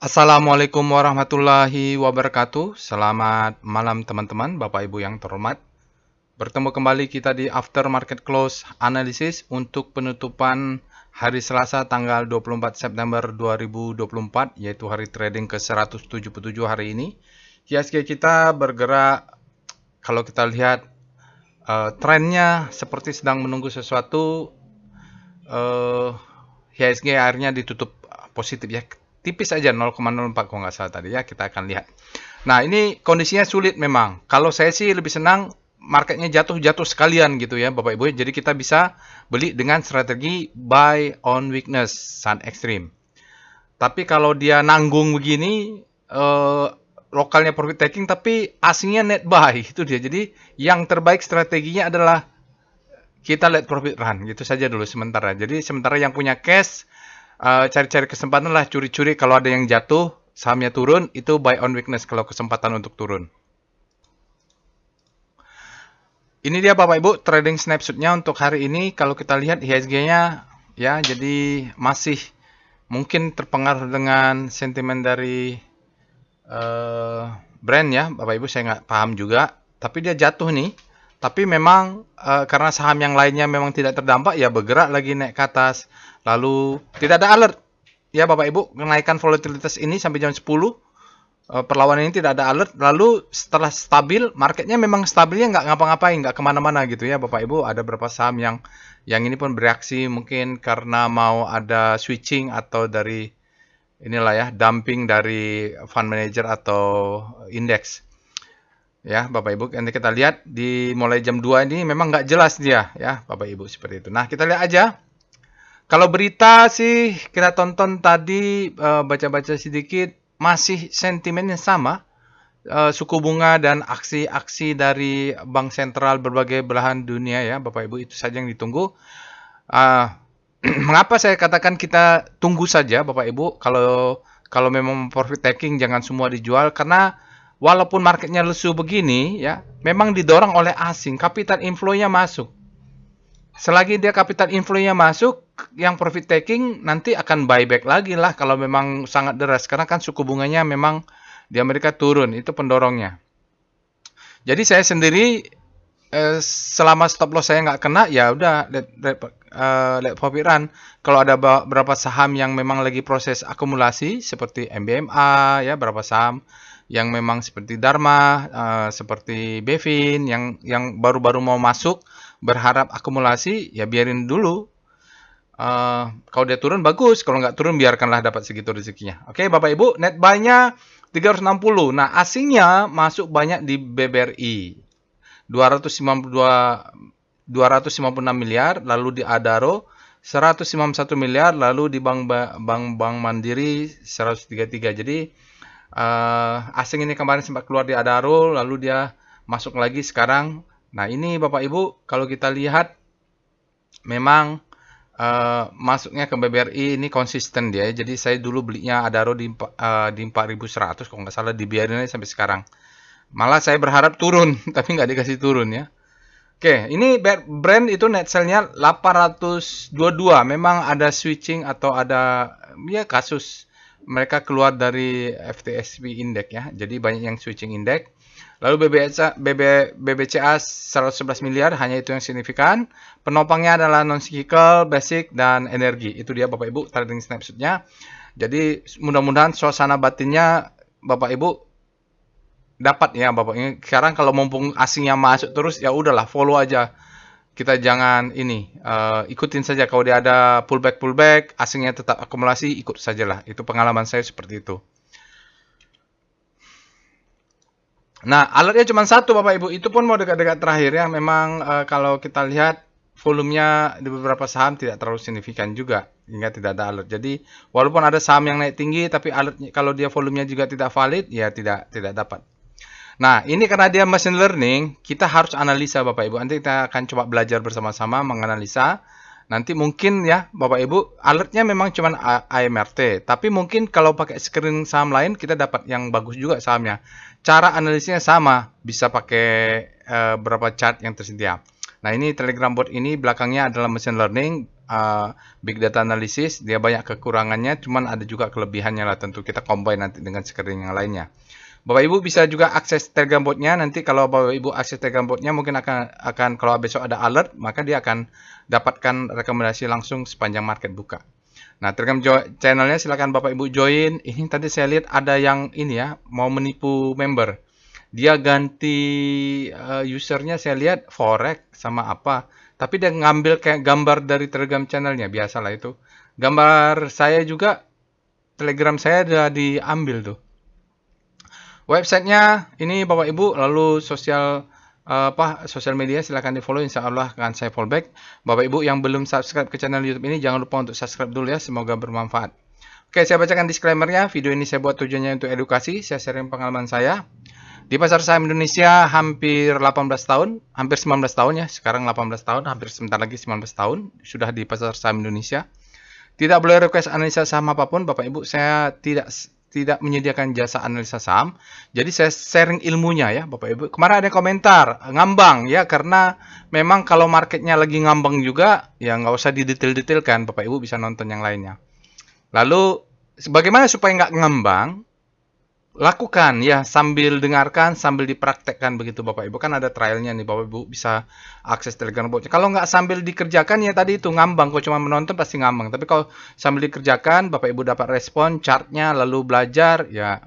Assalamualaikum warahmatullahi wabarakatuh. Selamat malam teman-teman, Bapak Ibu yang terhormat. Bertemu kembali kita di After Market Close Analysis untuk penutupan hari Selasa tanggal 24 September 2024, yaitu hari trading ke-177 hari ini. IHSG kita bergerak, kalau kita lihat trennya seperti sedang menunggu sesuatu. IHSG akhirnya ditutup positif ya, tipis aja 0,04 kalau nggak salah tadi ya, kita akan lihat. Nah, ini kondisinya sulit memang. Kalau saya sih lebih senang marketnya jatuh-jatuh sekalian gitu ya Bapak Ibu. Jadi kita bisa beli dengan strategi buy on weakness, sun extreme. Tapi kalau dia nanggung begini, lokalnya profit taking tapi asingnya net buy, itu dia. Jadi yang terbaik strateginya adalah kita let profit run, gitu saja dulu sementara. Jadi sementara yang punya cash, cari-cari kesempatan lah, curi-curi kalau ada yang jatuh, sahamnya turun, itu buy on weakness kalau kesempatan untuk turun. Ini dia Bapak Ibu trading snapshotnya untuk hari ini. Kalau kita lihat IHSG-nya ya, jadi masih mungkin terpengaruh dengan sentimen dari brand ya Bapak Ibu, saya nggak paham juga. Tapi dia jatuh nih. Tapi memang karena saham yang lainnya memang tidak terdampak, ya bergerak lagi naik ke atas. Lalu tidak ada alert. Ya Bapak Ibu, kenaikan volatilitas ini sampai jam 10. Perlawanan ini tidak ada alert. Lalu setelah stabil, marketnya memang stabilnya nggak ngapa-ngapain, nggak kemana-mana gitu ya Bapak Ibu. Ada beberapa saham yang ini pun bereaksi mungkin karena mau ada switching atau dari inilah ya, dumping dari fund manager atau indeks. Ya, Bapak Ibu, nanti kita lihat di mulai jam 2 ini memang nggak jelas dia ya, Bapak Ibu, seperti itu. Nah, kita lihat aja. Kalau berita sih kita tonton tadi, baca-baca sedikit, masih sentimennya sama. Suku bunga dan aksi-aksi dari bank sentral berbagai belahan dunia ya, Bapak Ibu, itu saja yang ditunggu. Uh, Mengapa saya katakan kita tunggu saja Bapak Ibu, kalau memang profit taking jangan semua dijual, karena walaupun marketnya lesu begini ya, memang didorong oleh asing, capital inflow-nya masuk. Selagi dia capital inflow-nya masuk, yang profit taking nanti akan buyback lagi lah kalau memang sangat deras, karena kan suku bunganya memang di Amerika turun, itu pendorongnya. Jadi saya sendiri, selama stop loss saya nggak kena, ya udah let profit run. Kalau ada beberapa saham yang memang lagi proses akumulasi seperti MBMA ya, beberapa saham yang memang seperti Dharma, seperti Bevin yang baru-baru mau masuk berharap akumulasi, ya biarin dulu. Kalau dia turun bagus, kalau nggak turun biarkanlah dapat segitu rezekinya. Oke Bapak Ibu, net buy-nya 360. Nah, asingnya masuk banyak di BBRI. 256 miliar, lalu di Adaro 151 miliar, lalu di Bank Mandiri 133. Jadi asing ini kemarin sempat keluar di Adaro, lalu dia masuk lagi sekarang. Nah, ini Bapak Ibu, kalau kita lihat memang masuknya ke BBRI ini konsisten dia. Jadi saya dulu belinya Adaro di 4.100 kalau nggak salah, dibiarin aja sampai sekarang. Malah saya berharap turun, tapi nggak dikasih turun ya. Oke, ini brand itu net sell-nya 822. Memang ada switching atau ada ya kasus mereka keluar dari FTSE Index ya. Jadi banyak yang switching index. Lalu BBCA 111 miliar, hanya itu yang signifikan. Penopangnya adalah non-cyclical, basic, dan energi. Itu dia Bapak Ibu trading snapshot-nya. Jadi mudah-mudahan suasana batinnya Bapak Ibu dapat ya Bapak. Ini sekarang kalau mumpung asingnya masuk terus, ya udahlah follow aja. Kita jangan ini, ikutin saja. Kalau dia ada pullback, asingnya tetap akumulasi, ikut sajalah. Itu pengalaman saya seperti itu. Nah, alertnya cuma satu Bapak Ibu, itu pun mau dekat-dekat terakhir ya. Memang kalau kita lihat volumenya di beberapa saham tidak terlalu signifikan juga, hingga tidak ada alert. Jadi walaupun ada saham yang naik tinggi, tapi alertnya kalau dia volumenya juga tidak valid, ya tidak dapat. Nah, ini karena dia machine learning, kita harus analisa Bapak Ibu. Nanti kita akan coba belajar bersama-sama menganalisa. Nanti mungkin ya Bapak Ibu, alertnya memang cuma AMRT. Tapi mungkin kalau pakai screening saham lain, kita dapat yang bagus juga sahamnya. Cara analisisnya sama, bisa pakai berapa chart yang tersedia. Nah, ini Telegram bot ini belakangnya adalah machine learning. big data analysis, dia banyak kekurangannya, cuman ada juga kelebihannya lah, tentu kita combine nanti dengan screen yang lainnya. Bapak Ibu bisa juga akses Telegram botnya. Nanti kalau Bapak Ibu akses Telegram botnya, mungkin akan kalau besok ada alert, maka dia akan dapatkan rekomendasi langsung sepanjang market buka. Nah, Telegram channelnya silakan Bapak Ibu join. Ini tadi saya lihat ada yang ini ya, mau menipu member. Dia ganti usernya, saya lihat forex sama apa. Tapi dia ngambil kayak gambar dari Telegram channelnya, biasalah itu. Gambar saya juga, Telegram saya udah diambil tuh. Websitenya ini Bapak Ibu, lalu sosial media silahkan di follow, insya Allah akan saya follow back. Bapak Ibu yang belum subscribe ke channel YouTube ini, jangan lupa untuk subscribe dulu ya, semoga bermanfaat. Oke, saya bacakan disclaimer-nya. Video ini saya buat tujuannya untuk edukasi, saya sharing pengalaman saya. Di pasar saham Indonesia hampir 18 tahun, hampir 19 tahun ya, sekarang 18 tahun, hampir sebentar lagi 19 tahun, sudah di pasar saham Indonesia. Tidak boleh request analisa saham apapun, Bapak Ibu, saya tidak menyediakan jasa analisa saham. Jadi saya sharing ilmunya ya, Bapak Ibu. Kemarin ada komentar, ngambang ya, karena memang kalau marketnya lagi ngambang juga, ya nggak usah didetail-detailkan, Bapak Ibu bisa nonton yang lainnya. Lalu, bagaimana supaya nggak ngambang? Lakukan ya, sambil dengarkan, sambil dipraktekkan begitu Bapak Ibu. Kan ada trialnya nih, Bapak Ibu bisa akses Telegram botnya. Kalau nggak sambil dikerjakan ya tadi itu ngambang. Kalau cuma menonton pasti ngambang. Tapi kalau sambil dikerjakan, Bapak Ibu dapat respon, chartnya, lalu belajar, ya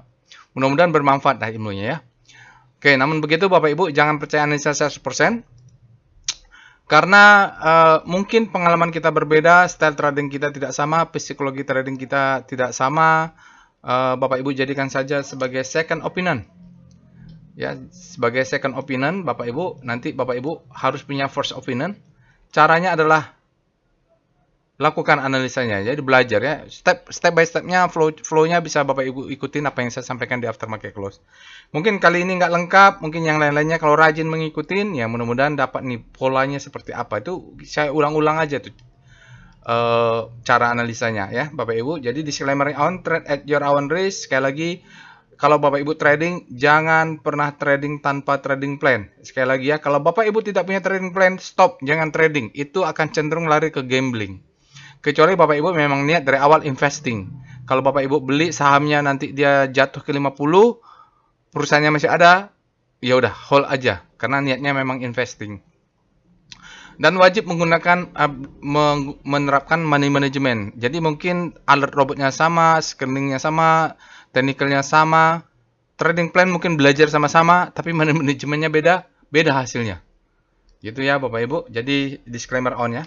mudah-mudahan bermanfaat lah ilmunya ya. Oke, namun begitu Bapak Ibu, jangan percaya analisa 100%. Karena mungkin pengalaman kita berbeda, style trading kita tidak sama, psikologi trading kita tidak sama. Bapak Ibu jadikan saja sebagai second opinion. Ya, sebagai second opinion Bapak Ibu, nanti Bapak Ibu harus punya first opinion. Caranya adalah lakukan analisanya. Jadi belajar ya, step by stepnya, flow-nya bisa Bapak Ibu ikutin apa yang saya sampaikan di aftermarket close. Mungkin kali ini nggak lengkap, mungkin yang lain-lainnya kalau rajin mengikutin, ya mudah-mudahan dapat nih polanya seperti apa. Itu saya ulang-ulang aja tuh. Cara analisanya ya Bapak Ibu. Jadi disclaimer on, trade at your own risk. Sekali lagi, kalau Bapak Ibu trading, jangan pernah trading tanpa trading plan. Sekali lagi ya, kalau Bapak Ibu tidak punya trading plan, stop, jangan trading. Itu akan cenderung lari ke gambling. Kecuali Bapak Ibu memang niat dari awal investing. Kalau Bapak Ibu beli sahamnya nanti dia jatuh ke 50, perusahaannya masih ada, ya udah hold aja karena niatnya memang investing. Dan wajib menggunakan menerapkan money management. Jadi mungkin alert robotnya sama, screeningnya sama, technicalnya sama, trading plan mungkin belajar sama-sama, tapi money managementnya beda hasilnya. Gitu ya Bapak Ibu. Jadi disclaimer on ya.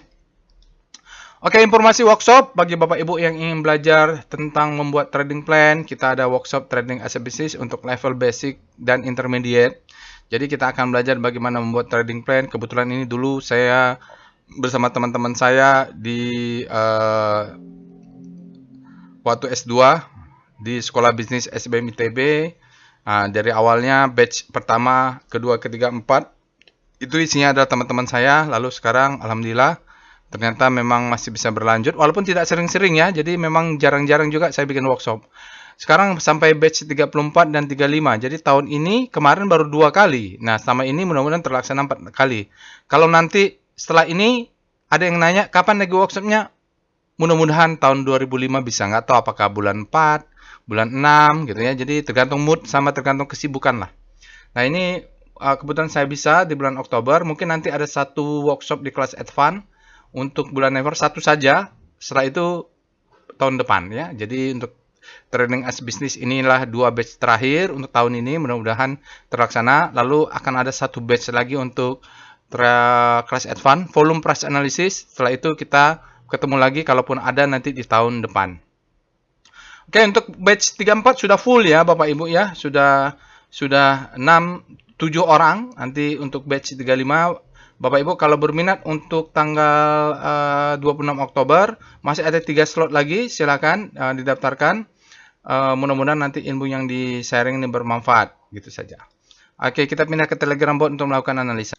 Oke, informasi workshop bagi Bapak Ibu yang ingin belajar tentang membuat trading plan. Kita ada workshop trading as a business untuk level basic dan intermediate. Jadi kita akan belajar bagaimana membuat trading plan. Kebetulan ini dulu saya bersama teman-teman saya di waktu S2 di Sekolah Bisnis SBM ITB. Dari awalnya batch pertama, kedua, ketiga, 4 itu isinya adalah teman-teman saya. Lalu sekarang alhamdulillah ternyata memang masih bisa berlanjut walaupun tidak sering-sering ya. Jadi memang jarang-jarang juga saya bikin workshop. Sekarang sampai batch 34 dan 35. Jadi tahun ini kemarin baru 2 kali. Nah, selama ini mudah-mudahan terlaksana 4 kali. Kalau nanti setelah ini ada yang nanya kapan lagi workshopnya? Mudah-mudahan tahun 2005 bisa. Nggak tahu apakah bulan 4, bulan 6 gitu ya. Jadi tergantung mood sama tergantung kesibukan lah. Nah, ini kebetulan saya bisa di bulan Oktober. Mungkin nanti ada satu workshop di kelas advance untuk bulan November, satu saja. Setelah itu tahun depan ya. Jadi untuk trading as business inilah 2 batch terakhir untuk tahun ini, mudah-mudahan terlaksana. Lalu akan ada satu batch lagi untuk kelas advance, volume price analysis. Setelah itu kita ketemu lagi kalaupun ada nanti di tahun depan. Oke, untuk batch 34 sudah full ya Bapak Ibu ya. Sudah 7 orang. Nanti untuk batch 35 Bapak Ibu kalau berminat untuk tanggal 26 Oktober masih ada 3 slot lagi, silakan didaftarkan. Mudah-mudahan nanti ilmu yang di-sharing ini bermanfaat, gitu saja. Oke, kita pindah ke Telegram bot untuk melakukan analisa.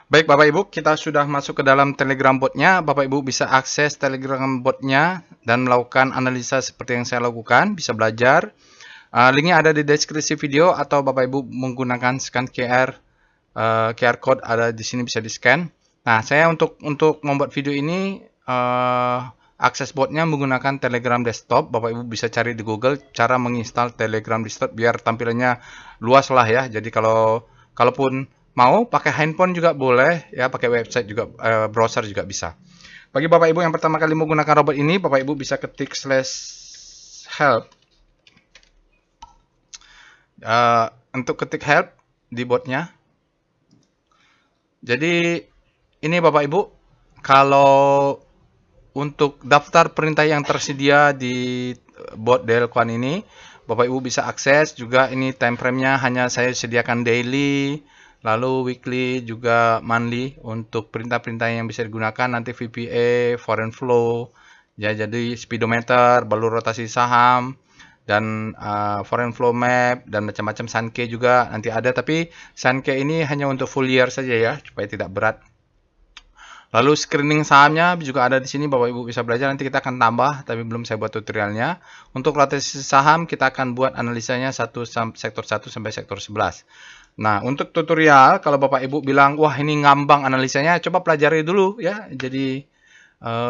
Baik Bapak Ibu, kita sudah masuk ke dalam Telegram botnya. Bapak Ibu bisa akses Telegram botnya dan melakukan analisa seperti yang saya lakukan, bisa belajar. Linknya ada di deskripsi video atau Bapak Ibu menggunakan scan QR code ada di sini bisa di-scan. Nah, saya untuk membuat video ini akses botnya menggunakan Telegram desktop. Bapak Ibu bisa cari di Google cara menginstal Telegram desktop biar tampilannya luas lah ya. Jadi kalaupun mau pakai handphone juga boleh ya, pakai website juga, browser juga bisa. Bagi Bapak Ibu yang pertama kali menggunakan robot ini, Bapak Ibu bisa ketik /help. Untuk ketik help di botnya. Jadi ini Bapak Ibu, kalau untuk daftar perintah yang tersedia di bot Delquan ini, Bapak Ibu bisa akses juga. Ini time frame-nya hanya saya sediakan daily, lalu weekly juga monthly untuk perintah-perintah yang bisa digunakan nanti VPA, foreign flow, ya jadi speedometer, balur rotasi saham, dan foreign flow map dan macam-macam Sankey juga nanti ada, tapi Sankey ini hanya untuk full year saja ya supaya tidak berat. Lalu screening sahamnya juga ada di sini, Bapak Ibu bisa belajar, nanti kita akan tambah tapi belum saya buat tutorialnya. Untuk rotasi saham kita akan buat analisanya sektor 1 sampai sektor 11. Nah, untuk tutorial kalau Bapak Ibu bilang, "Wah, ini ngambang analisanya," coba pelajari dulu ya. Jadi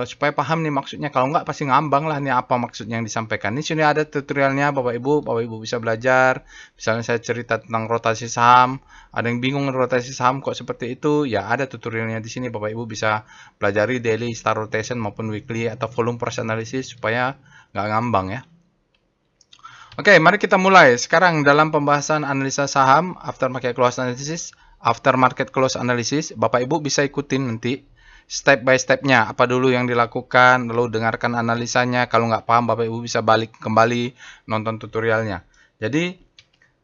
supaya paham nih maksudnya. Kalau nggak pasti ngambang lah nih apa maksudnya yang disampaikan. Di sini ada tutorialnya Bapak Ibu bisa belajar. Misalnya saya cerita tentang rotasi saham, ada yang bingung rotasi saham kok seperti itu, ya ada tutorialnya di sini. Bapak Ibu bisa pelajari daily star rotation maupun weekly atau volume price analysis supaya nggak ngambang ya. Oke, mari kita mulai. Sekarang dalam pembahasan analisa saham, aftermarket close analysis, Bapak Ibu bisa ikutin nanti step by stepnya, apa dulu yang dilakukan, lalu dengarkan analisanya. Kalau nggak paham, Bapak Ibu bisa balik kembali nonton tutorialnya. Jadi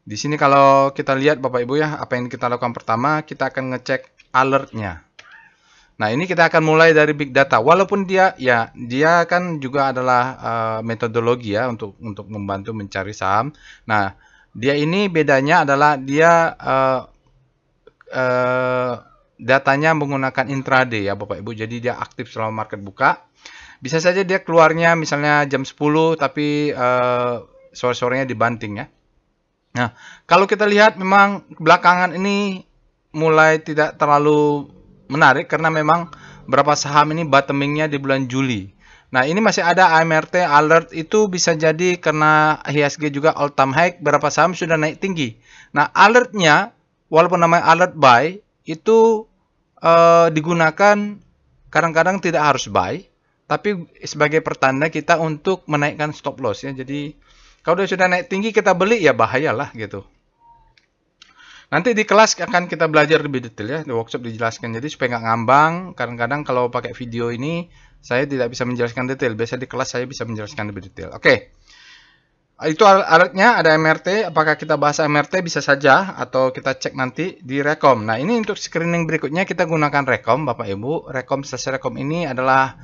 di sini kalau kita lihat Bapak Ibu ya, apa yang kita lakukan pertama, kita akan ngecek alertnya. Nah, ini kita akan mulai dari big data. Walaupun dia kan juga adalah metodologi ya untuk membantu mencari saham. Nah, dia ini bedanya adalah dia datanya menggunakan intraday ya Bapak Ibu. Jadi dia aktif selama market buka. Bisa saja dia keluarnya misalnya jam 10 tapi sore-sorenya dibanting ya. Nah, kalau kita lihat memang belakangan ini mulai tidak terlalu menarik karena memang beberapa saham ini bottomingnya di bulan Juli. Nah, ini masih ada AMRT alert, itu bisa jadi karena IHSG juga all time high, beberapa saham sudah naik tinggi. Nah, alertnya walaupun namanya alert buy itu digunakan kadang-kadang tidak harus buy, tapi sebagai pertanda kita untuk menaikkan stop loss ya. Jadi kalau dia sudah naik tinggi kita beli ya bahayalah gitu. Nanti di kelas akan kita belajar lebih detail ya, di workshop dijelaskan. Jadi supaya nggak ngambang, kadang-kadang kalau pakai video ini saya tidak bisa menjelaskan detail. Biasa di kelas saya bisa menjelaskan lebih detail. Oke. Itu alertnya, ada MRT. Apakah kita bahas MRT? Bisa saja, atau kita cek nanti di Rekom. Nah, ini untuk screening berikutnya kita gunakan Rekom, Bapak Ibu. Rekom ini adalah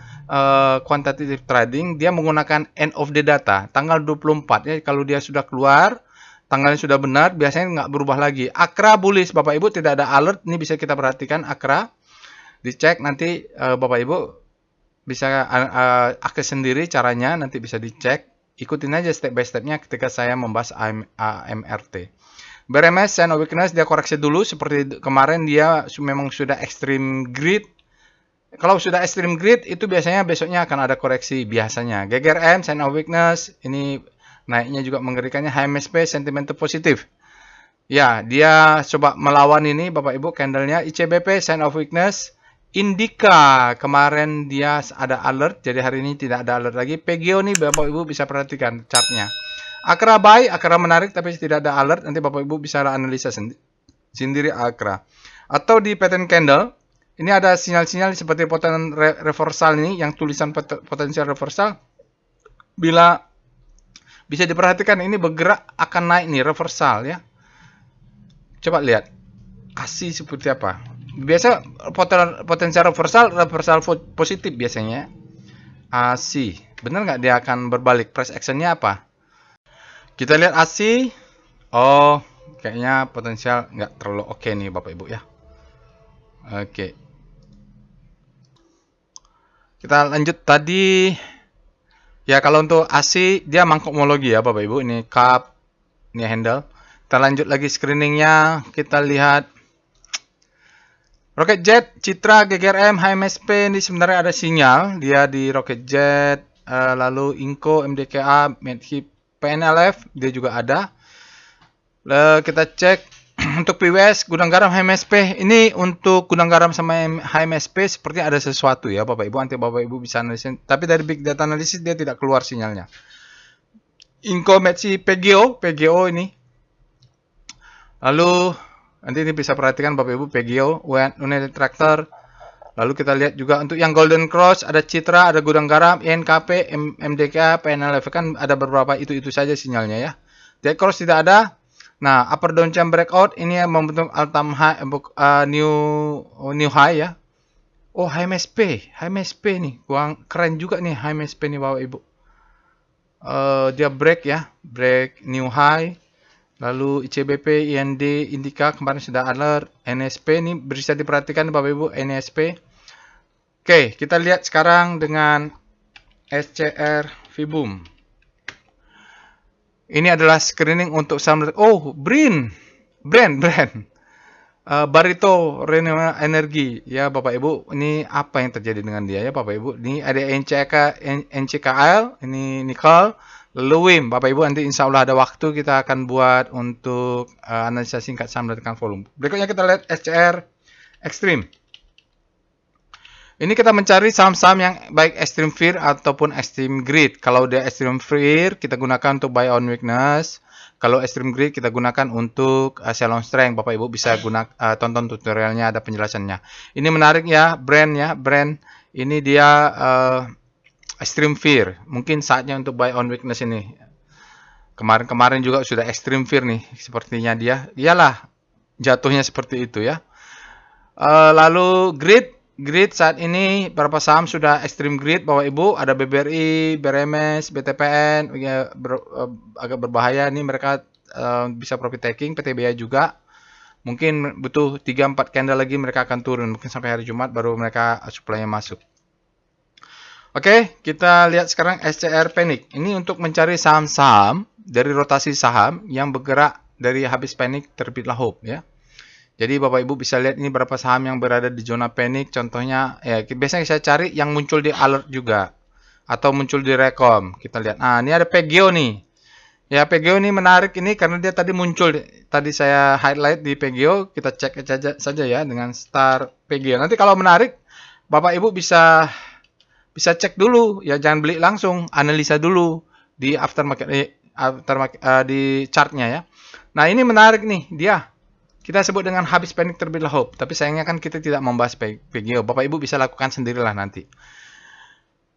quantitative trading. Dia menggunakan end of the data, tanggal 24 ya. Kalau dia sudah keluar, tanggalnya sudah benar, biasanya nggak berubah lagi. Akra bullish, Bapak Ibu, tidak ada alert. Ini bisa kita perhatikan, Akra. Dicek nanti Bapak Ibu bisa akses sendiri caranya, nanti bisa dicek. Ikutin aja step by stepnya ketika saya membahas AMRT. BRMS, sign of weakness, dia koreksi dulu. Seperti kemarin dia memang sudah extreme greed. Kalau sudah extreme greed, itu biasanya besoknya akan ada koreksi biasanya. GGRM, sign of weakness, ini naiknya juga mengerikannya. HMSP, sentimental positif. Ya, dia coba melawan ini Bapak Ibu candlenya. ICBP, sign of weakness. Indika kemarin dia ada alert, jadi hari ini tidak ada alert lagi. PGO nih Bapak Ibu bisa perhatikan chartnya. Akra buy, Akra menarik tapi tidak ada alert. Nanti Bapak Ibu bisa analisa sendiri Akra. Atau di pattern candle, ini ada sinyal-sinyal seperti poten reversal ini, yang tulisan potensial reversal. Bila bisa diperhatikan ini bergerak akan naik nih reversal ya. Coba lihat ASI seperti apa. Biasa potensial reversal positif biasanya. ASI, benar nggak dia akan berbalik? Price actionnya apa? Kita lihat ASI. Oh, kayaknya potensial nggak terlalu oke nih Bapak Ibu ya. Oke. Kita lanjut tadi. Ya kalau untuk ASI dia mangkok homologi ya Bapak Ibu. Ini cup, ini handle. Kita lanjut lagi screeningnya. Kita lihat Rocket Jet, Citra, GGRM, HMSP ini sebenarnya ada sinyal dia di Rocket Jet, lalu Inco, MDKA, Medhip, PNLF dia juga ada. Lalu kita cek untuk PWS, gudang garam, HMSP. Ini untuk gudang garam sama HMSP seperti ada sesuatu ya Bapak Ibu. Nanti Bapak Ibu bisa analisis. Tapi dari big data analisis dia tidak keluar sinyalnya. Inco, Medsi, PGO ini. Lalu nanti ini bisa perhatikan Bapak Ibu PGO, United Tractor. Lalu kita lihat juga untuk yang Golden Cross ada Citra, ada gudang garam, INKP, MDK, PNLF kan ada beberapa itu saja sinyalnya ya. Dead Cross tidak ada. Nah, upper downtrend breakout ini yang membentuk all-time high, new high ya. Oh, HMSP nih, keren juga nih HMSP nih Bapak Ibu. Dia break ya, break new high. Lalu ICBP, IND, Indika kemarin sudah alert. NSP ini bisa diperhatikan Bapak Ibu, NSP. Oke, kita lihat sekarang dengan SCR Vibum. Ini adalah screening untuk saham. Oh, brand. Barito Renewable Energy ya Bapak Ibu. Ini apa yang terjadi dengan dia ya Bapak Ibu? Ini ada NCKL, ini nickel. Lalu WIM, Bapak Ibu nanti insya Allah ada waktu kita akan buat untuk analisa singkat saham dengan volume. Berikutnya kita lihat SCR Extreme. Ini kita mencari saham-saham yang baik Extreme Fear ataupun Extreme Greed. Kalau dia Extreme Fear, kita gunakan untuk buy on weakness. Kalau Extreme Greed, kita gunakan untuk sell on strength. Bapak Ibu bisa tonton tutorialnya, ada penjelasannya. Ini menarik ya, brand. Ini dia Extreme Fear. Mungkin saatnya untuk buy on weakness ini. Kemarin juga sudah Extreme Fear nih, sepertinya dia. Iyalah, jatuhnya seperti itu ya. Lalu Greed saat ini beberapa saham sudah Extreme Greed Bapak Ibu, ada BBRI, BRMS, BTPN ya, agak berbahaya nih mereka bisa profit taking, PTBA juga. Mungkin butuh 3-4 candle lagi mereka akan turun, mungkin sampai hari Jumat baru mereka supply-nya masuk. Oke, kita lihat sekarang SCR Panic. Ini untuk mencari saham-saham dari rotasi saham yang bergerak dari habis panic terbitlah hope ya. Jadi Bapak Ibu bisa lihat ini berapa saham yang berada di zona panik. Contohnya ya biasanya saya cari yang muncul di alert juga atau muncul di rekom. Kita lihat. Nah, ini ada PGO nih. Ya, PGO ini menarik ini karena dia tadi muncul. Tadi saya highlight di PGO, kita cek saja ya dengan star PGO. Nanti kalau menarik Bapak Ibu bisa cek dulu ya, jangan beli langsung, analisa dulu di aftermarket di chartnya ya. Nah, ini menarik nih dia. Kita sebut dengan habis panik terbitlah hope. Tapi sayangnya kan kita tidak membahas PGO. Bapak Ibu bisa lakukan sendirilah nanti.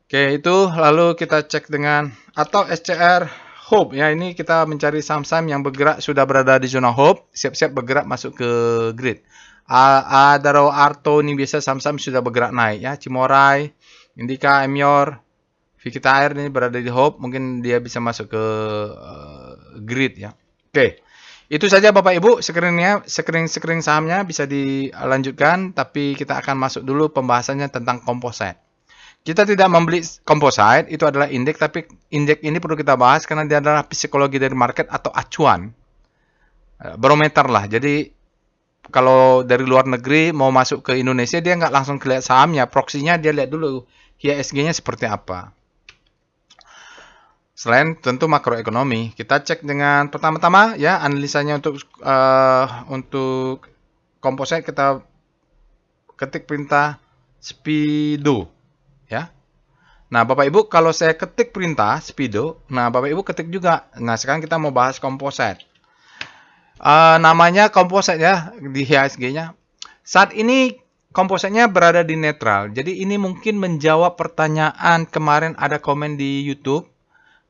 Oke, itu lalu kita cek dengan atau SCR Hope. Ya, ini kita mencari saham-saham yang bergerak sudah berada di zona hope, siap-siap bergerak masuk ke grid. Adaro Arto ini biasa saham-saham sudah bergerak naik ya. Cimorai, Indika, Emior, Vikita Air ini berada di hope, mungkin dia bisa masuk ke grid ya. Oke. Itu saja Bapak Ibu screening sahamnya bisa dilanjutkan, tapi kita akan masuk dulu pembahasannya tentang composite. Kita tidak membeli composite, itu adalah indeks, tapi indeks ini perlu kita bahas karena dia adalah psikologi dari market atau acuan. Barometer lah. Jadi kalau dari luar negeri mau masuk ke Indonesia dia nggak langsung lihat sahamnya, proksinya dia lihat dulu IHSG-nya seperti apa. Selain tentu makroekonomi, kita cek dengan pertama-tama ya analisanya untuk komposit kita ketik perintah Speedo ya. Nah, Bapak Ibu kalau saya ketik perintah Speedo, nah Bapak Ibu ketik juga. Nah, sekarang kita mau bahas komposit. Namanya komposit ya di IHSG-nya. Saat ini kompositnya berada di netral. Jadi ini mungkin menjawab pertanyaan kemarin ada komen di YouTube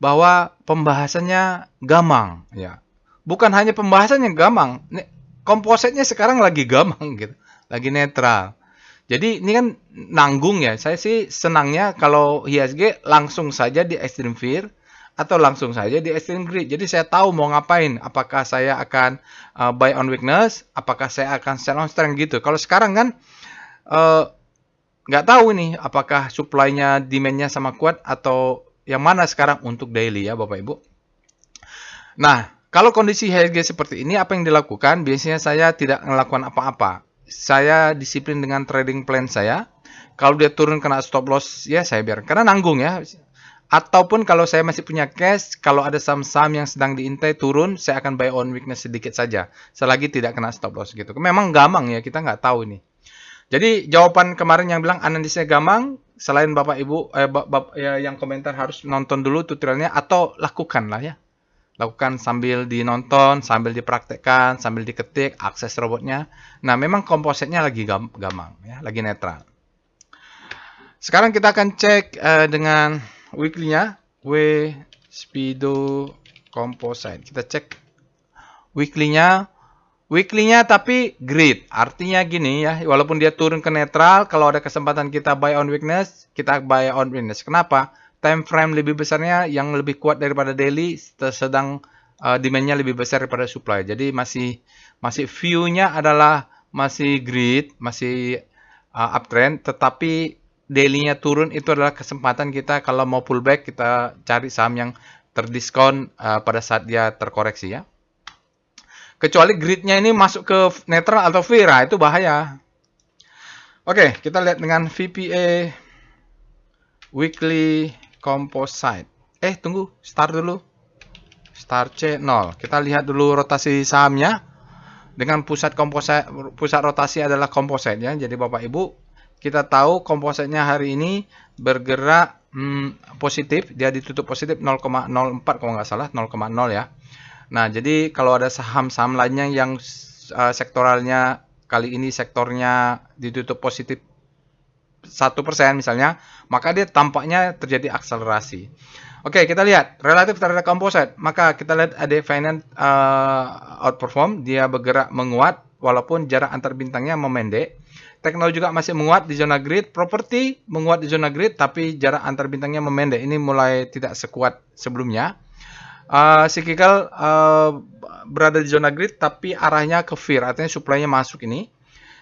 bahwa pembahasannya gamang ya. Bukan hanya pembahasannya gamang, kompositnya sekarang lagi gamang gitu, lagi netral. Jadi ini kan nanggung ya. Saya sih senangnya kalau IHSG langsung saja di extreme fear atau langsung saja di extreme greed. Jadi saya tahu mau ngapain. Apakah saya akan buy on weakness, apakah saya akan sell on strength gitu. Kalau sekarang kan nggak tahu nih apakah supply-nya, demand-nya sama kuat atau yang mana sekarang untuk daily ya Bapak Ibu. Nah, kalau kondisi IHSG seperti ini apa yang dilakukan? Biasanya saya tidak melakukan apa-apa. saya disiplin dengan trading plan saya. Kalau dia turun kena stop loss, ya saya biarkan. Karena nanggung ya. Ataupun kalau saya masih punya cash, kalau ada saham-saham yang sedang diintai turun, saya akan buy on weakness sedikit saja. Selagi tidak kena stop loss gitu. Memang gampang ya, kita nggak tahu nih. Jadi jawaban kemarin yang bilang analisnya gampang, selain Bapak Ibu ya, yang komentar harus nonton dulu tutorialnya atau lakukan lah ya. Lakukan sambil dinonton, sambil dipraktekkan, sambil diketik, akses robotnya. Nah, memang kompositnya lagi gampang ya, lagi netral. Sekarang kita akan cek dengan weekly-nya, Speedo Composite. Kita cek weekly-nya. Weekly-nya tapi grid. Artinya gini ya, walaupun dia turun ke netral, kalau ada kesempatan kita buy on weakness, kita buy on weakness. Kenapa? Time frame lebih besarnya yang lebih kuat daripada daily, sedang demand-nya lebih besar daripada supply. Jadi masih view-nya adalah masih grid, masih uptrend, tetapi daily-nya turun. Itu adalah kesempatan kita kalau mau pullback, kita cari saham yang terdiskon pada saat dia terkoreksi ya. Kecuali gridnya ini masuk ke netral atau VIRA, itu bahaya. Oke, kita lihat dengan VPA Weekly Composite. Tunggu, start dulu. Start C0. Kita lihat dulu rotasi sahamnya. Dengan pusat rotasi adalah composite ya. Jadi Bapak Ibu, kita tahu composite-nya hari ini bergerak positif. Dia ditutup positif 0,04 kalau nggak salah, 0,0 ya. Nah, jadi kalau ada saham-saham lainnya yang sektoralnya kali ini sektornya ditutup positif 1% misalnya, maka dia tampaknya terjadi akselerasi. Oke, kita lihat relatif terhadap composite. Maka kita lihat AD Finance outperform, dia bergerak menguat walaupun jarak antar bintangnya memendek. Teknologi juga masih menguat di zona grid, properti menguat di zona grid tapi jarak antar bintangnya memendek. Ini mulai tidak sekuat sebelumnya. Cyclical berada di zona grid tapi arahnya ke fear, artinya supply-nya masuk ini.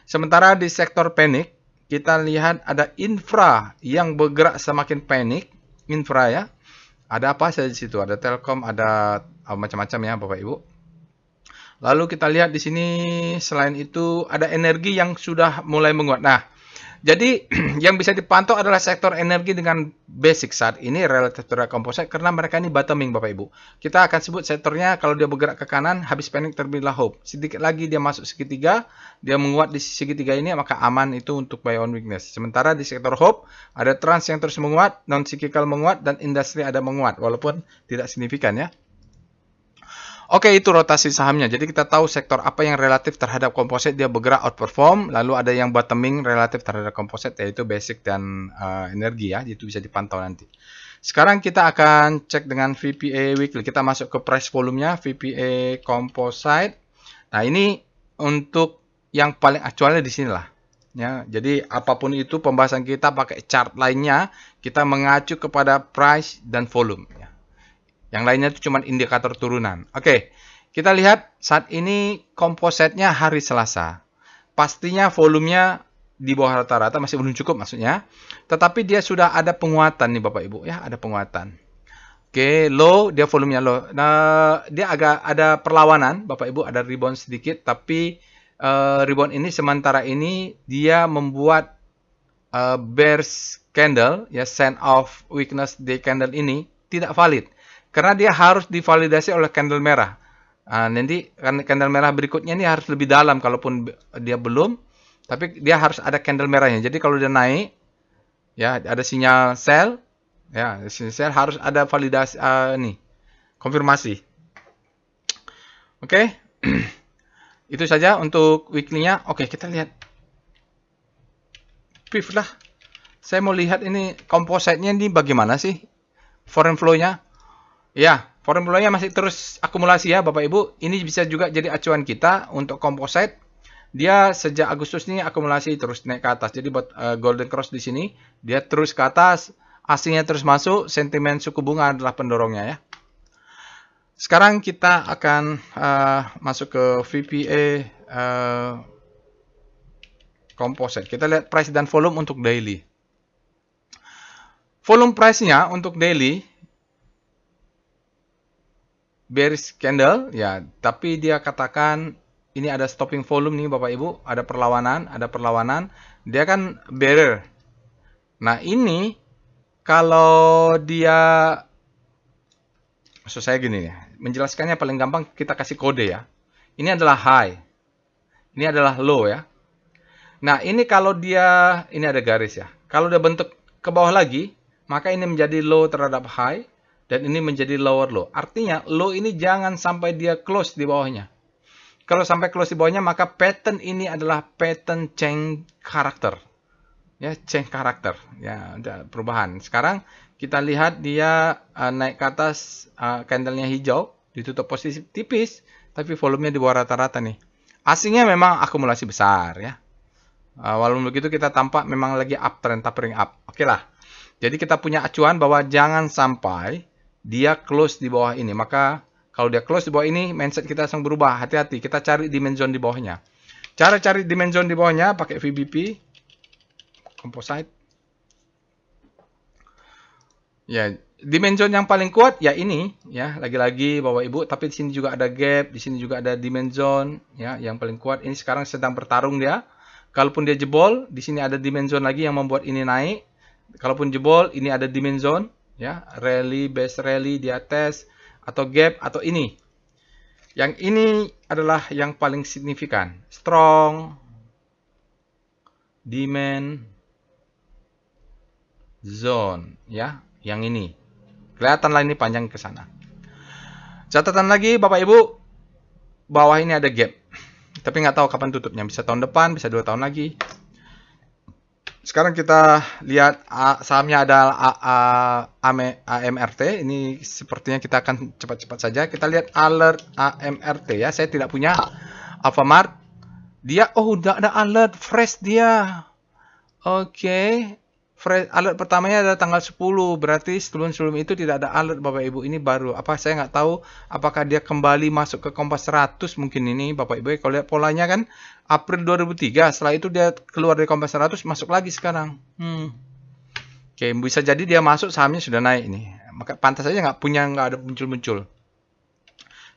Sementara di sektor panik, kita lihat ada infra yang bergerak semakin panik. Infra ya. Ada apa saja di situ? Ada Telkom, ada macam-macam ya Bapak Ibu. Lalu kita lihat di sini selain itu ada energi yang sudah mulai menguat. Nah, jadi yang bisa dipantau adalah sektor energi dengan basic saat ini relatif terhadap composite karena mereka ini bottoming Bapak Ibu. Kita akan sebut sektornya kalau dia bergerak ke kanan habis panic terbitlah hope. Sedikit lagi dia masuk segitiga, dia menguat di segitiga ini maka aman itu untuk buy on weakness. Sementara di sektor hope ada trans yang terus menguat, non cyclical menguat dan industri ada menguat walaupun tidak signifikan ya. Oke, itu rotasi sahamnya. Jadi kita tahu sektor apa yang relatif terhadap komposit dia bergerak outperform, lalu ada yang bottoming relatif terhadap komposit yaitu basic dan energi ya. Itu bisa dipantau nanti. Sekarang kita akan cek dengan VPA weekly. Kita masuk ke price volume-nya VPA composite. Nah, ini untuk yang paling aktualnya di sinilah. Ya, jadi apapun itu pembahasan kita pakai chart lainnya, kita mengacu kepada price dan volume ya. Yang lainnya itu cuma indikator turunan. Oke, kita lihat saat ini kompositnya hari Selasa. Pastinya volumenya di bawah rata-rata, masih belum cukup maksudnya. Tetapi dia sudah ada penguatan nih Bapak Ibu ya, ada penguatan. Oke, low, dia volumenya low. Nah, dia agak ada perlawanan Bapak Ibu, ada rebound sedikit. Tapi rebound ini sementara ini dia membuat bearish candle, ya sign of weakness day candle ini tidak valid. Karena dia harus divalidasi oleh candle merah. Nanti candle merah berikutnya ini harus lebih dalam, kalaupun dia belum, tapi dia harus ada candle merahnya. Jadi kalau dia naik, ya ada sinyal sell, ya sinyal sell harus ada validasi nih, konfirmasi. Oke, itu saja untuk weekly-nya. Oke, kita lihat PIF lah. Saya mau lihat ini kompositnya ini bagaimana sih foreign flow-nya. Ya, foreign flow-nya masih terus akumulasi ya Bapak Ibu. Ini bisa juga jadi acuan kita untuk composite. Dia sejak Agustus ini akumulasi terus naik ke atas. Jadi buat golden cross di sini, dia terus ke atas, aslinya terus masuk, sentimen suku bunga adalah pendorongnya ya. Sekarang kita akan masuk ke VPA composite. Kita lihat price dan volume untuk daily. Volume price-nya untuk daily bearish candle ya, tapi dia katakan ini ada stopping volume nih Bapak Ibu, ada perlawanan, dia kan barrier. Nah, ini kalau dia, maksud saya gini ya, menjelaskannya paling gampang kita kasih kode ya. Ini adalah high, ini adalah low ya. Nah, ini kalau dia, ini ada garis ya. Kalau dia bentuk ke bawah lagi, maka ini menjadi low terhadap high, dan ini menjadi lower low. Artinya, low ini jangan sampai dia close di bawahnya. Kalau sampai close di bawahnya, maka pattern ini adalah pattern change karakter. Ya, change karakter. Ya, ada perubahan. Sekarang kita lihat dia naik ke atas, candlenya hijau, ditutup posisi tipis, tapi volumenya di bawah rata-rata nih. Aslinya memang akumulasi besar ya. Walaupun begitu kita tampak memang lagi uptrend, tapering up. Oke lah. Jadi kita punya acuan bahwa jangan sampai dia close di bawah ini. Maka kalau dia close di bawah ini, mindset kita langsung berubah. Hati-hati, kita cari dimension di bawahnya. Cara cari dimension di bawahnya pakai VBP, composite. Ya, dimension yang paling kuat ya ini, ya lagi-lagi Bapak Ibu. Tapi di sini juga ada gap, di sini juga ada dimension, ya yang paling kuat. Ini sekarang sedang bertarung dia. Kalaupun dia jebol, di sini ada dimension lagi yang membuat ini naik. Kalaupun jebol, ini ada dimension, ya rally, base rally, dia tes atau gap atau ini. Yang ini adalah yang paling signifikan. Strong demand zone, ya, yang ini. Kelihatanlah ini panjang ke sana. Catatan lagi Bapak Ibu, bawah ini ada gap. Tapi nggak tahu kapan tutupnya. Bisa tahun depan, bisa 2 tahun lagi. Sekarang kita lihat sahamnya adalah AMRT. Ini sepertinya kita akan cepat-cepat saja. Kita lihat alert AMRT ya. Saya tidak punya Alfamart. Dia, oh udah ada alert fresh dia. Oke. Fresh, alert pertamanya adalah tanggal 10. Berarti sebelum itu tidak ada alert Bapak Ibu. Ini baru. Apa saya nggak tahu apakah dia kembali masuk ke Kompas 100 mungkin ini Bapak Ibu. Kalau lihat polanya kan April 2003. Setelah itu dia keluar dari Kompas 100 masuk lagi sekarang. Oke, bisa jadi dia masuk sahamnya sudah naik ini. Maka pantas saja nggak ada muncul-muncul.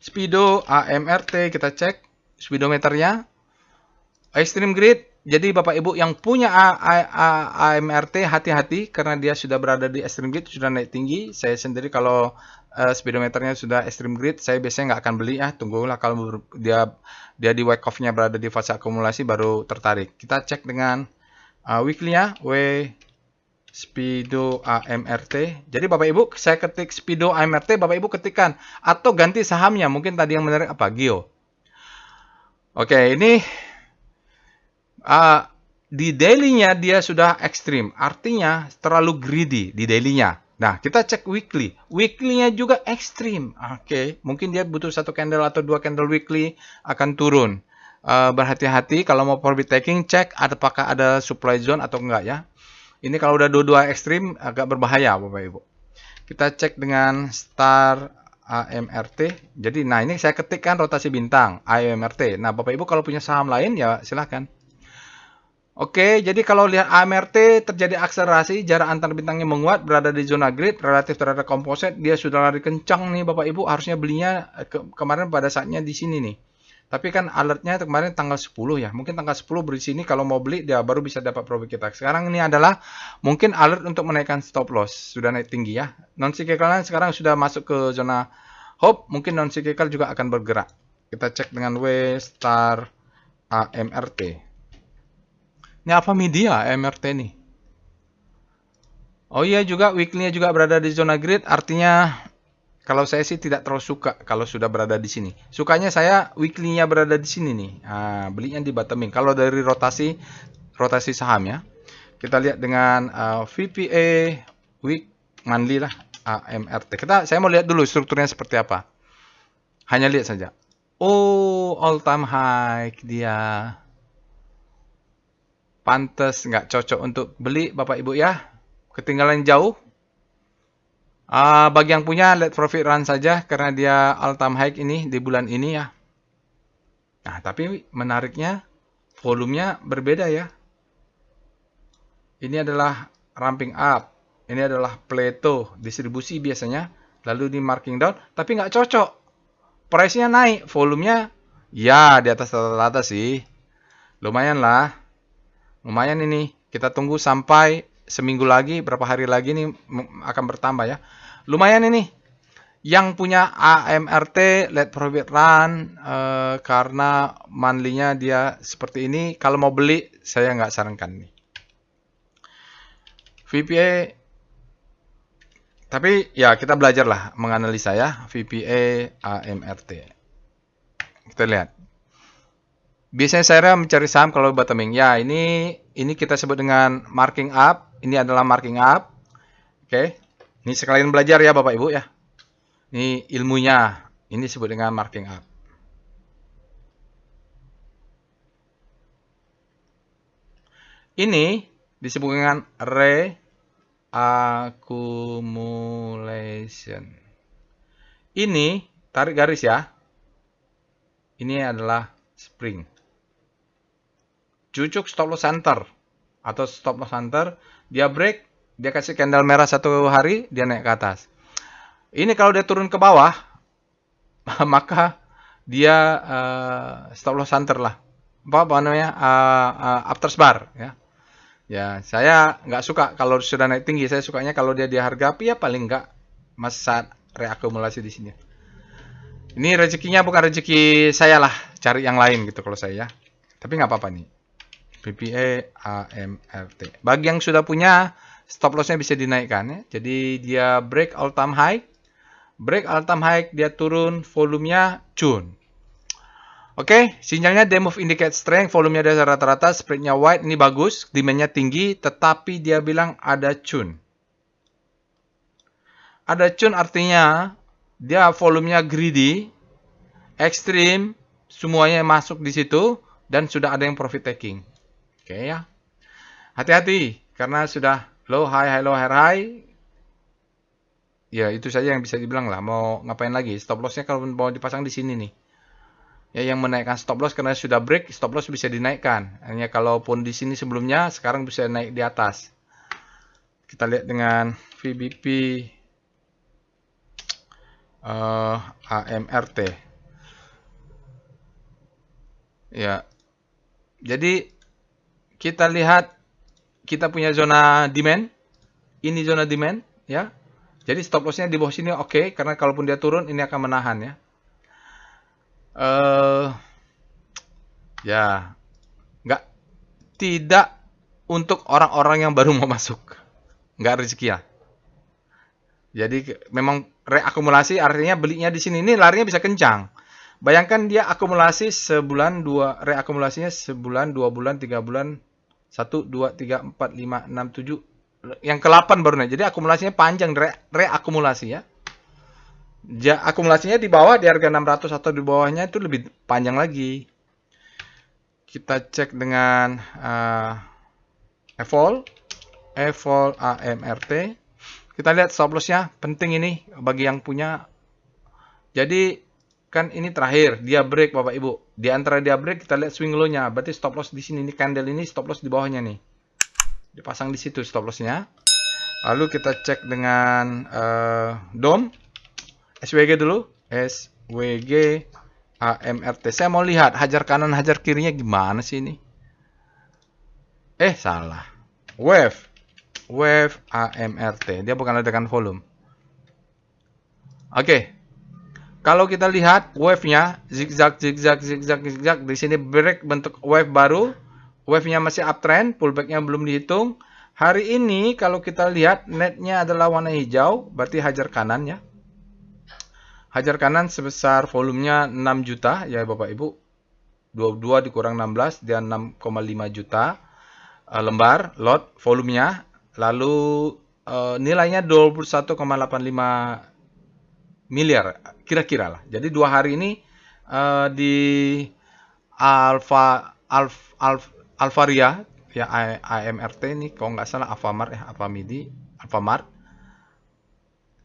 Speedo AMRT kita cek speedometernya. Extreme Grid. Jadi Bapak Ibu yang punya AMRT hati-hati karena dia sudah berada di Extreme Grid, sudah naik tinggi. Saya sendiri kalau speedometernya sudah Extreme Grid, saya biasanya nggak akan beli ya. Tunggulah kalau dia di wake off-nya berada di fase akumulasi baru tertarik. Kita cek dengan weekly-nya, Speedo AMRT. Jadi Bapak Ibu, saya ketik Speedo AMRT, Bapak Ibu ketikkan atau ganti sahamnya. Mungkin tadi yang menarik apa? Gio. Oke, ini di daily-nya dia sudah ekstrim, artinya terlalu greedy di daily-nya. Nah, kita cek weekly. Weekly-nya juga ekstrim. Oke, mungkin dia butuh 1 candle atau 2 candle weekly akan turun. Berhati-hati kalau mau profit taking, cek apakah ada supply zone atau enggak ya. Ini kalau udah dua-dua ekstrim agak berbahaya Bapak Ibu. Kita cek dengan star AMRT. Jadi, nah ini saya ketikkan rotasi bintang AMRT. Nah, Bapak Ibu kalau punya saham lain ya silahkan. Oke, jadi kalau lihat AMRT terjadi akselerasi, jarak antar bintangnya menguat, berada di zona grid, relatif terhadap komposit, dia sudah lari kencang nih Bapak Ibu, harusnya belinya kemarin pada saatnya di sini nih. Tapi kan alertnya kemarin tanggal 10 ya, mungkin tanggal 10 beri sini, kalau mau beli dia baru bisa dapat profit kita. Sekarang ini adalah mungkin alert untuk menaikkan stop loss, sudah naik tinggi ya. Non-cyclicalnya sekarang sudah masuk ke zona hope, mungkin non-cyclical juga akan bergerak. Kita cek dengan W star AMRT. Ini apa media MRT nih? Oh iya juga weekly-nya juga berada di zona grid, artinya kalau saya sih tidak terlalu suka kalau sudah berada di sini. Sukanya saya weekly-nya berada di sini nih. Nah, belinya di bottoming. Kalau dari rotasi saham ya. Kita lihat dengan VPA week monthly lah AMRT. Saya mau lihat dulu strukturnya seperti apa. Hanya lihat saja. Oh, all time high dia. Pantes nggak cocok untuk beli Bapak Ibu ya. Ketinggalan jauh. Bagi yang punya let profit run saja karena dia all time high ini di bulan ini ya. Nah, tapi menariknya volumenya berbeda ya. Ini adalah ramping up. Ini adalah plateau distribusi biasanya. Lalu di marking down, tapi nggak cocok. Price-nya naik, volumenya Ya, di atas rata-rata sih. Lumayan lah. Lumayan ini. Kita tunggu sampai seminggu lagi, berapa hari lagi nih akan bertambah ya. Lumayan ini. Yang punya AMRT, Let Profit Run, karena monthly-nya dia seperti ini. Kalau mau beli, saya nggak sarankan nih. VPA, tapi ya kita belajar lah menganalisa ya. VPA, AMRT. Kita lihat. Biasanya saya mencari saham kalau bottoming. Ya, ini kita sebut dengan marking up. Ini adalah marking up. Oke. Ini sekalian belajar ya Bapak Ibu ya. Ini ilmunya. Ini disebut dengan marking up. Ini disebut dengan reaccumulation. Ini tarik garis ya. Ini adalah spring. Cucuk stop loss center atau stop loss center, dia break, dia kasih candle merah satu hari, dia naik ke atas. Ini kalau dia turun ke bawah, maka dia stop loss center lah. Apa namanya? Afters bar ya. Ya, saya nggak suka kalau sudah naik tinggi. Saya sukanya kalau dia di harga ya paling nggak masa reakumulasi di sini. Ini rezekinya bukan rezeki saya lah, cari yang lain gitu kalau saya ya. Tapi nggak apa-apa nih. VPA, AMRT. Bagi yang sudah punya, stop loss-nya bisa dinaikkan ya. Jadi dia break all time high. Break all time high, dia turun, volumenya cun. Oke, sinyalnya day move indicate strength, volumenya dasar rata-rata, spreadnya wide, ini bagus, demand-nya tinggi, tetapi dia bilang ada cun. Ada cun artinya dia volumenya greedy, ekstrim, semuanya masuk di situ, dan sudah ada yang profit taking. Oke ya. Hati-hati karena sudah low high low high. Ya, itu saja yang bisa dibilang lah. Mau ngapain lagi? Stop loss-nya kalau mau dipasang di sini nih. Ya, yang menaikkan stop loss karena sudah break, stop loss bisa dinaikkan. Hanya kalaupun di sini sebelumnya, sekarang bisa naik di atas. Kita lihat dengan VBP AMRT. Ya. Jadi kita lihat kita punya zona demand. Ini zona demand ya. Jadi stop loss-nya di bawah sini oke, karena kalaupun dia turun ini akan menahan ya. Ya, tidak untuk orang-orang yang baru mau masuk, nggak rezeki ya. Jadi memang reakumulasi artinya belinya di sini ini larinya bisa kencang. Bayangkan dia akumulasi sebulan dua, reakumulasinya sebulan, 2 bulan, 3 bulan, 1, 2, 3, 4, 5, 6, 7, yang ke-8 baru naik. Jadi akumulasinya panjang, reakumulasi ya. Akumulasinya di bawah di harga 600 atau di bawahnya itu lebih panjang lagi. Kita cek dengan evol AMRT. Kita lihat stop loss-nya, penting ini bagi yang punya. Jadi kan ini terakhir, dia break Bapak Ibu. Di antara dia break kita lihat swing low-nya. Berarti stop loss di sini, ini candle ini stop loss di bawahnya nih. Dipasang di situ stop loss-nya. Lalu kita cek dengan DOM, SWG dulu, SWG AMRT. Saya mau lihat hajar kanan hajar kirinya gimana sih ini. Salah. Wave AMRT. Dia bukan ledakan volume. Oke. Kalau kita lihat wave-nya zigzag di sini break bentuk wave baru. Wave-nya masih uptrend, pullback-nya belum dihitung. Hari ini kalau kita lihat net-nya adalah warna hijau, berarti hajar kanan ya. Hajar kanan sebesar volumenya 6 juta ya Bapak Ibu. 22 dikurang 16 dia 6,5 juta lembar lot volumenya. Lalu nilainya 21,85 miliar kira-kira lah. Jadi 2 hari ini di Alvaria ya, AMRT ini kalau nggak salah Alfamart ya, Alfamart.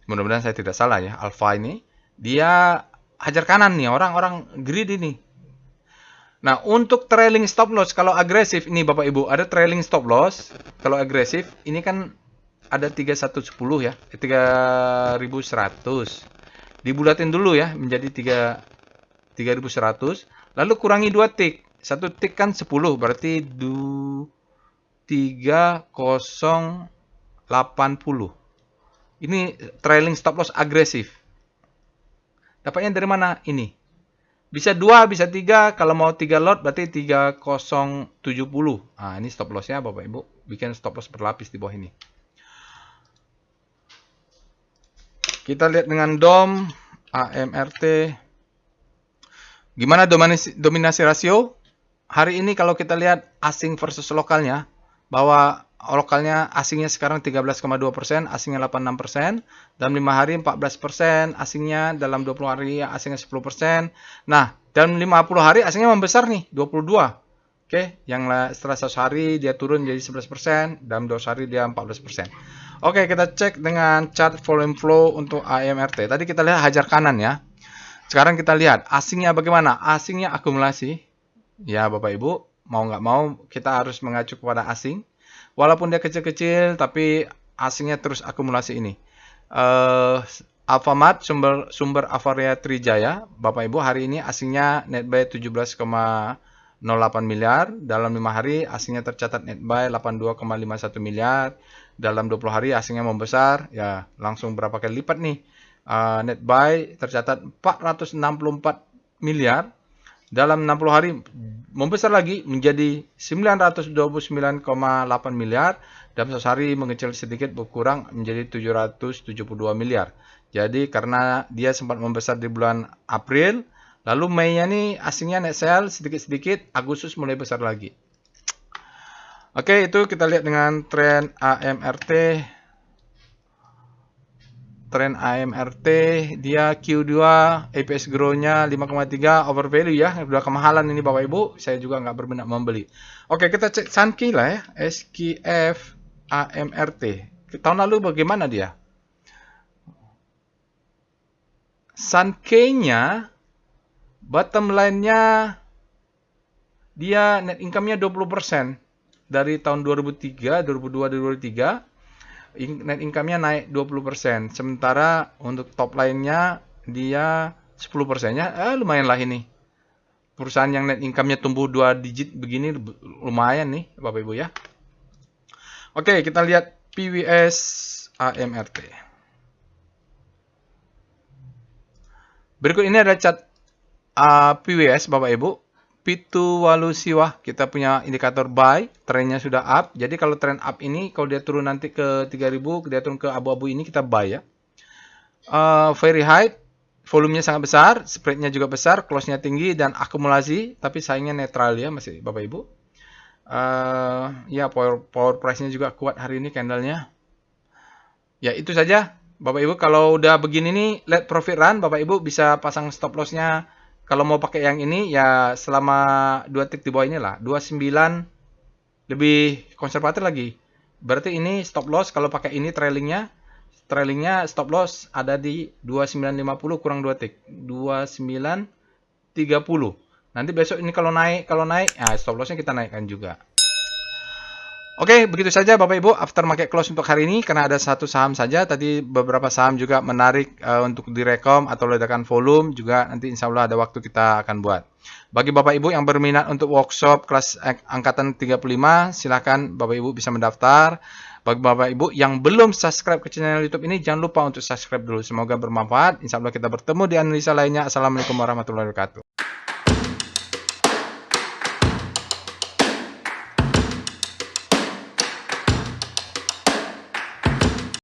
Mudah-mudahan saya tidak salah ya. Alfa ini dia hajar kanan nih, orang-orang greedy nih. Nah, untuk trailing stop loss kalau agresif ini Bapak Ibu, ada trailing stop loss. Kalau agresif ini kan ada 3110 ya, 3100. Dibulatin dulu ya menjadi 3100. Lalu kurangi 2 tick. 1 tick kan 10, berarti 3080. Ini trailing stop loss agresif. Dapatnya dari mana? Ini. Bisa 2, bisa 3. Kalau mau 3 lot berarti 3070. Nah, ini stop lossnya Bapak Ibu. Bikin stop loss berlapis di bawah ini. Kita lihat dengan DOM, AMRT. Gimana dominasi rasio? Hari ini kalau kita lihat asing versus lokalnya, bahwa lokalnya asingnya sekarang 13,2%, asingnya 86%, dalam 5 hari 14%, asingnya dalam 20 hari asingnya 10%. Nah, dalam 50 hari asingnya membesar nih, 22. Oke, yang setelah 100 hari dia turun jadi 11%, dalam 200 hari dia 14%. Oke, kita cek dengan chart volume flow untuk AMRT. Tadi kita lihat hajar kanan ya. Sekarang kita lihat asingnya bagaimana? Asingnya akumulasi. Ya, Bapak Ibu, mau nggak mau kita harus mengacu kepada asing. Walaupun dia kecil-kecil, tapi asingnya terus akumulasi ini. Alfamart, sumber Avaria Trijaya, Bapak Ibu, hari ini asingnya net buy 17,08 miliar. Dalam 5 hari asingnya tercatat net buy 82,51 miliar. Dalam 20 hari asingnya membesar, ya langsung berapa kali lipat nih. Net buy tercatat 464 miliar. Dalam 60 hari membesar lagi menjadi 929,8 miliar. Dalam 1 hari mengecil sedikit berkurang menjadi 772 miliar. Jadi karena dia sempat membesar di bulan April, lalu Mei-nya nih asingnya net sell sedikit-sedikit, Agustus mulai besar lagi. Oke, itu kita lihat dengan tren AMRT. Tren AMRT dia Q2 EPS grow-nya 5,3 overvalue ya, udah kemahalan ini Bapak Ibu, saya juga nggak berminat membeli. Oke, kita cek Sankey lah ya, SKF AMRT. Tahun lalu bagaimana dia? Sankey-nya bottom line-nya dia net income-nya 20% dari tahun 2003, 2002, 2003. Net income-nya naik 20%. Sementara untuk top line-nya dia 10%-nya. Lumayan lah ini. Perusahaan yang net income-nya tumbuh 2 digit begini lumayan nih Bapak Ibu ya. Oke, kita lihat PWS AMRT. Berikut ini ada chart PWS Bapak Ibu. Pitu Walu Siwah, kita punya indikator buy, trennya sudah up. Jadi kalau tren up ini, kalau dia turun nanti ke 3000, dia turun ke abu-abu ini, kita buy ya. Very high, volumenya sangat besar, spreadnya juga besar, close-nya tinggi, dan akumulasi, tapi saingnya netral ya masih Bapak Ibu. Ya, power price-nya juga kuat hari ini candle-nya. Ya, itu saja Bapak Ibu. Kalau udah begini nih, let profit run, Bapak Ibu bisa pasang stop loss-nya. Kalau mau pakai yang ini ya selama 2 tick di bawah ini lah, 29 lebih konservatif lagi. Berarti ini stop loss kalau pakai ini trailingnya stop loss ada di 2950 kurang 2 tick, 2930. Nanti besok ini kalau naik ya stop lossnya kita naikkan juga. Oke, begitu saja Bapak Ibu after market close untuk hari ini, karena ada satu saham saja. Tadi beberapa saham juga menarik untuk direkom atau ledakan volume juga, nanti insya Allah ada waktu kita akan buat. Bagi Bapak Ibu yang berminat untuk workshop kelas angkatan 35, silahkan Bapak Ibu bisa mendaftar. Bagi Bapak Ibu yang belum subscribe ke channel YouTube ini, jangan lupa untuk subscribe dulu. Semoga bermanfaat. Insya Allah kita bertemu di analisa lainnya. Assalamualaikum warahmatullahi wabarakatuh.